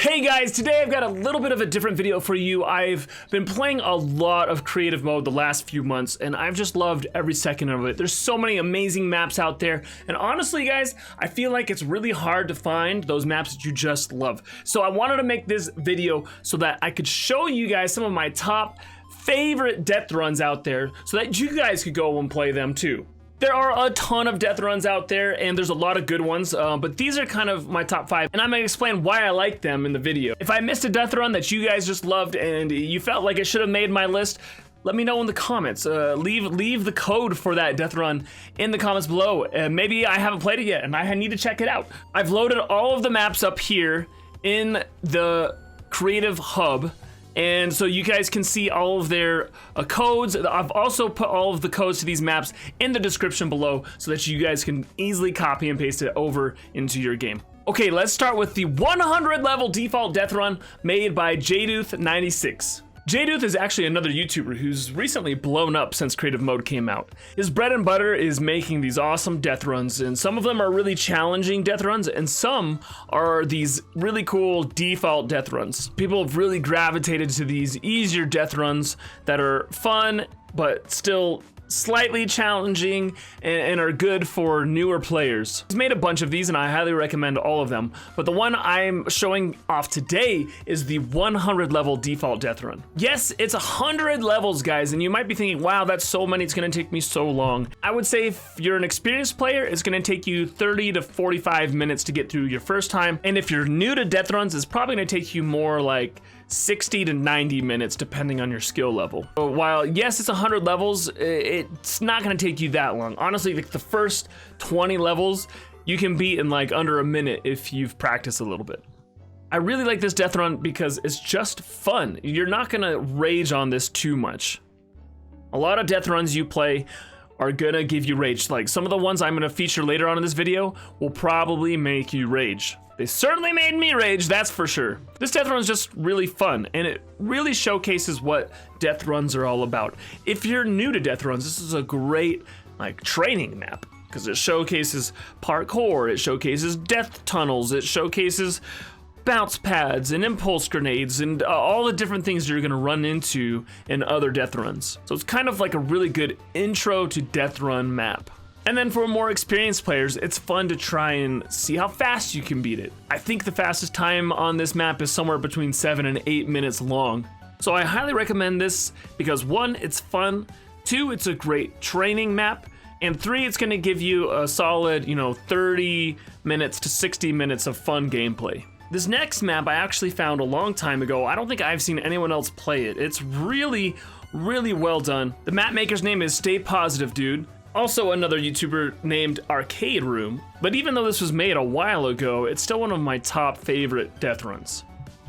Hey guys, today I've got a little bit of a different video for you. I've been playing a lot of creative mode the last few months and I've just loved every second of it. There's so many amazing maps out there, and honestly guys, I feel like it's really hard to find those maps that you just love. So I wanted to make this video so that I could show you guys some of my top favorite death runs out there so that you guys could go and play them too. There are a ton of death runs out there and there's a lot of good ones, but these are kind of my top 5 and I'm gonna explain why I like them in the video. If I missed a death run that you guys just loved and you felt like it should have made my list, let me know in the comments. Leave the code for that death run in the comments below. Maybe I haven't played it yet and I need to check it out. I've loaded all of the maps up here in the Creative Hub, and so you guys can see all of their codes. I've also put all of the codes to these maps in the description below so that you guys can easily copy and paste it over into your game. Okay, let's start with the 100 level default death run made by JDuth 96. JDuth is actually another YouTuber who's recently blown up since creative mode came out. His bread and butter is making these awesome death runs, and some of them are really challenging death runs and some are these really cool default death runs. People have really gravitated to these easier death runs that are fun but still slightly challenging and are good for newer players. He's made a bunch of these and I highly recommend all of them, but the one I'm showing off today is the 100 level default death run. Yes, it's 100 levels guys, and you might be thinking, wow, that's so many, it's gonna take me so long. I would say if you're an experienced player, it's gonna take you 30 to 45 minutes to get through your first time, and if you're new to death runs, it's probably gonna take you more like 60 to 90 minutes depending on your skill level. But while yes, it's 100 levels, it's not gonna take you that long. Honestly, like the first 20 levels you can beat in like under a minute if you've practiced a little bit. I really like this death run because it's just fun. You're not gonna rage on this too much. A lot of death runs you play are gonna give you rage. Like some of the ones I'm gonna feature later on in this video will probably make you rage. They certainly made me rage, that's for sure. This death run is just really fun, and it really showcases what death runs are all about. If you're new to death runs, this is a great like training map because it showcases parkour, it showcases death tunnels, it showcases bounce pads and impulse grenades and all the different things you're gonna run into in other death runs. So it's kind of like a really good intro to death run map. And then for more experienced players, it's fun to try and see how fast you can beat it. I think the fastest time on this map is somewhere between 7 and 8 minutes long. So I highly recommend this because 1, it's fun, 2, it's a great training map, and 3, it's gonna give you a solid, 30 minutes to 60 minutes of fun gameplay. This next map I actually found a long time ago. I don't think I've seen anyone else play it. It's really, really well done. The map maker's name is Stay Positive Dude. Also another YouTuber named Arcade Room, but even though this was made a while ago, it's still one of my top favorite death runs.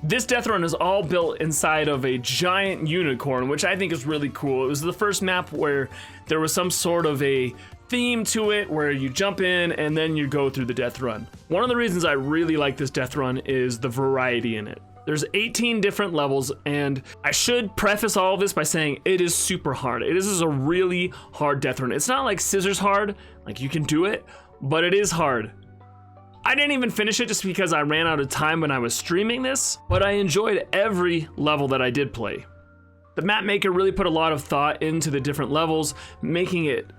This death run is all built inside of a giant unicorn, which I think is really cool. It was the first map where there was some sort of a theme to it where you jump in and then you go through the death run. One of the reasons I really like this death run is the variety in it. There's 18 different levels, and I should preface all of this by saying it is super hard. This is a really hard death run. It's not like Cizzorz hard, like you can do it, but it is hard. I didn't even finish it just because I ran out of time when I was streaming this, but I enjoyed every level that I did play. The map maker really put a lot of thought into the different levels, making it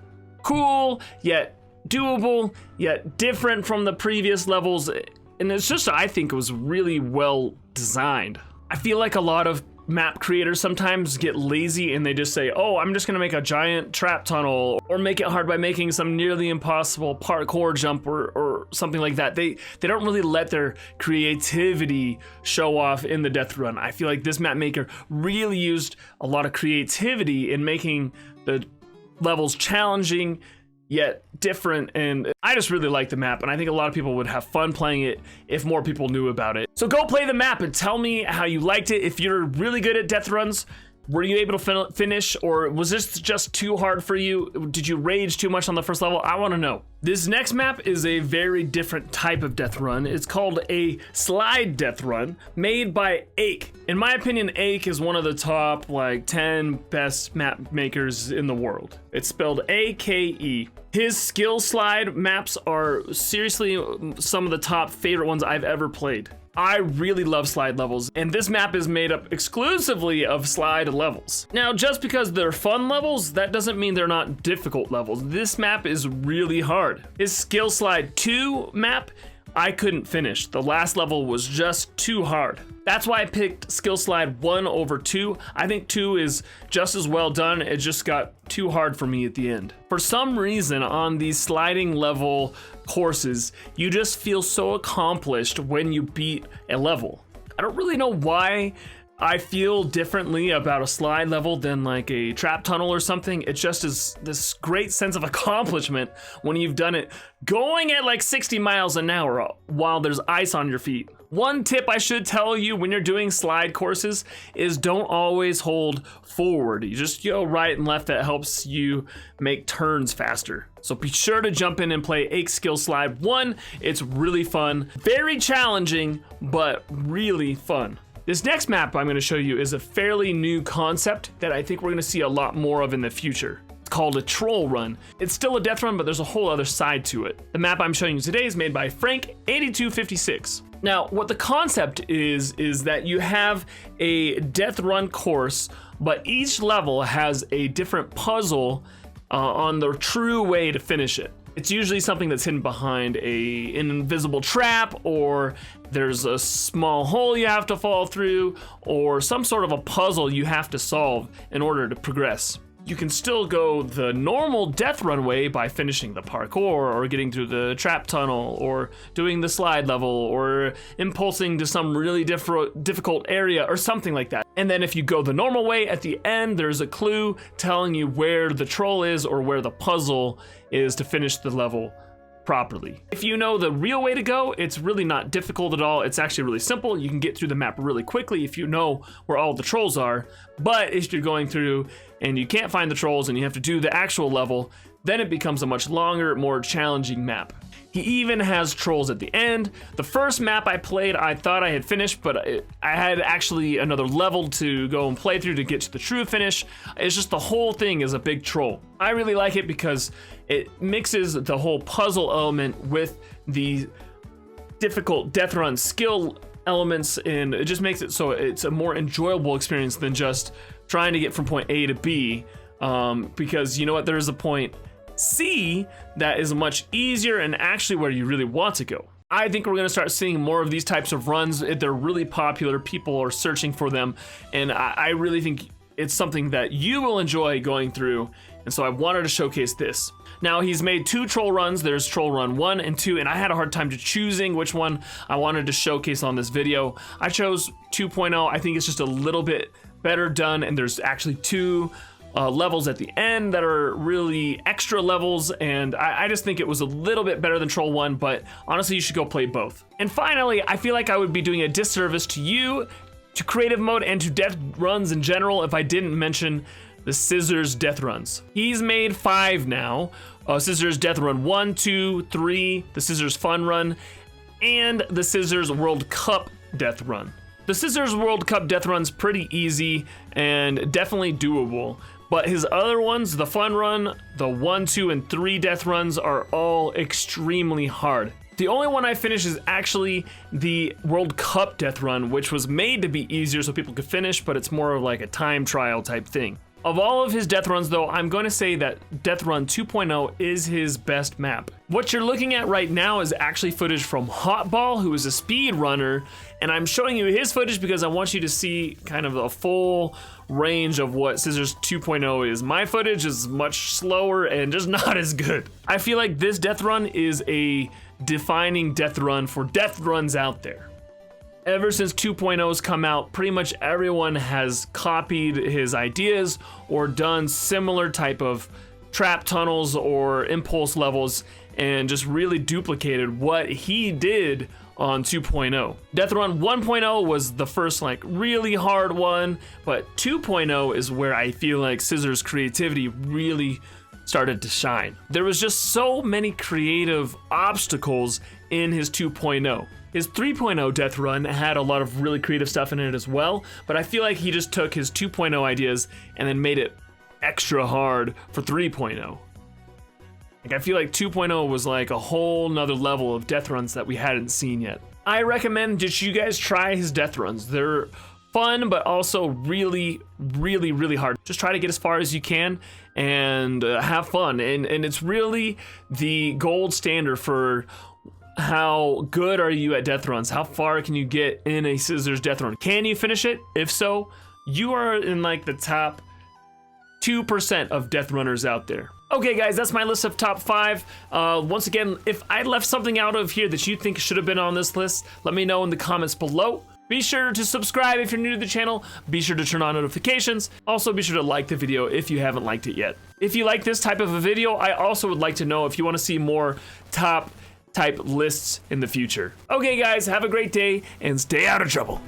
cool, yet doable, yet different from the previous levels. And it's just, I think it was really well designed. I feel like a lot of map creators sometimes get lazy and they just say, oh, I'm just gonna make a giant trap tunnel or make it hard by making some nearly impossible parkour jump or something like that. They don't really let their creativity show off in the death run. I feel like this map maker really used a lot of creativity in making the levels challenging yet different, and I just really like the map, and I think a lot of people would have fun playing it if more people knew about it. So go play the map and tell me how you liked it. If you're really good at death runs, were you able to finish, or was this just too hard for you? Did you rage too much on the first level? I want to know. This next map is a very different type of death run. It's called a slide death run made by Ake. In my opinion, Ake is one of the top 10 best map makers in the world. It's spelled A-K-E. His skill slide maps are seriously some of the top favorite ones I've ever played. I really love slide levels, and this map is made up exclusively of slide levels. Now, just because they're fun levels, that doesn't mean they're not difficult levels. This map is really hard. His Skill Slide 2 map, I couldn't finish. The last level was just too hard. That's why I picked Skill Slide 1 over 2. I think 2 is just as well done. It just got too hard for me at the end. For some reason, on these sliding level courses, you just feel so accomplished when you beat a level. I don't really know why I feel differently about a slide level than like a trap tunnel or something. It just is this great sense of accomplishment when you've done it going at like 60 miles an hour while there's ice on your feet. One tip I should tell you when you're doing slide courses is don't always hold forward. You just go right and left. That helps you make turns faster. So be sure to jump in and play Ache Skill Slide 1. It's really fun, very challenging, but really fun. This next map I'm going to show you is a fairly new concept that I think we're going to see a lot more of in the future. It's called a troll run. It's still a death run, but there's a whole other side to it. The map I'm showing you today is made by Frank8256. Now, what the concept is that you have a death run course, but each level has a different puzzle on the true way to finish it. It's usually something that's hidden behind an invisible trap, or there's a small hole you have to fall through, or some sort of a puzzle you have to solve in order to progress. You can still go the normal death run way by finishing the parkour, or getting through the trap tunnel, or doing the slide level, or impulsing to some really difficult area, or something like that. And then if you go the normal way, at the end there's a clue telling you where the troll is or where the puzzle is to finish the level properly. If you know the real way to go, it's really not difficult at all. It's actually really simple. You can get through the map really quickly if you know where all the trolls are. But if you're going through and you can't find the trolls and you have to do the actual level, then it becomes a much longer, more challenging map. He even has trolls at the end. The first map I played, I thought I had finished, but I had actually another level to go and play through to get to the true finish. It's just the whole thing is a big troll. I really like it because it mixes the whole puzzle element with the difficult death run skill elements, and it just makes it so it's a more enjoyable experience than just trying to get from point A to B, because you know what, there's a point C that is much easier and actually where you really want to go. I think we're going to start seeing more of these types of runs. They're really popular. People are searching for them, and I really think it's something that you will enjoy going through, and so I wanted to showcase this. Now, he's made 2 troll runs. There's troll run 1 and 2, and I had a hard time choosing which one I wanted to showcase on this video. I chose 2.0. I think it's just a little bit better done, and there's actually 2 levels at the end that are really extra levels, and I just think it was a little bit better than Troll 1, but honestly you should go play both. And finally, I feel like I would be doing a disservice to you, to creative mode, and to death runs in general if I didn't mention the Cizzorz Deathruns. He's made 5 now. Cizzorz Deathrun 1, 2, 3, the Cizzorz Fun Run, and the Cizzorz World Cup Death Run. The Cizzorz World Cup Death Run's pretty easy and definitely doable, but his other ones, the Fun Run, the 1, 2, and 3 Death Runs, are all extremely hard. The only one I finished is actually the World Cup Death Run, which was made to be easier so people could finish, but it's more of like a time trial type thing. Of all of his death runs though, I'm going to say that Death Run 2.0 is his best map. What you're looking at right now is actually footage from Hotball, who is a speed runner, and I'm showing you his footage because I want you to see kind of the full range of what Cizzorz 2.0 is. My footage is much slower and just not as good. I feel like this death run is a defining death run for death runs out there. Ever since 2.0's come out, pretty much everyone has copied his ideas or done similar type of trap tunnels or impulse levels and just really duplicated what he did on 2.0. Death Run 1.0 was the first like really hard one, but 2.0 is where I feel like Cizzorz creativity really started to shine. There was just so many creative obstacles in his 2.0. His 3.0 Death Run had a lot of really creative stuff in it as well, but I feel like he just took his 2.0 ideas and then made it extra hard for 3.0. Like I feel like 2.0 was like a whole nother level of death runs that we hadn't seen yet. I recommend that you guys try his death runs. They're fun, but also really hard. Just try to get as far as you can and have fun. And it's really the gold standard for how good are you at death runs? How far can you get in a Cizzorz death run? Can you finish it? If so, you are in like the top 2% of death runners out there. Okay guys, that's my list of top 5. Once again, if I left something out of here that you think should have been on this list, let me know in the comments below. Be sure to subscribe if you're new to the channel. Be sure to turn on notifications. Also, be sure to like the video if you haven't liked it yet. If you like this type of a video, I also would like to know if you want to see more top type lists in the future. Okay guys, have a great day and stay out of trouble.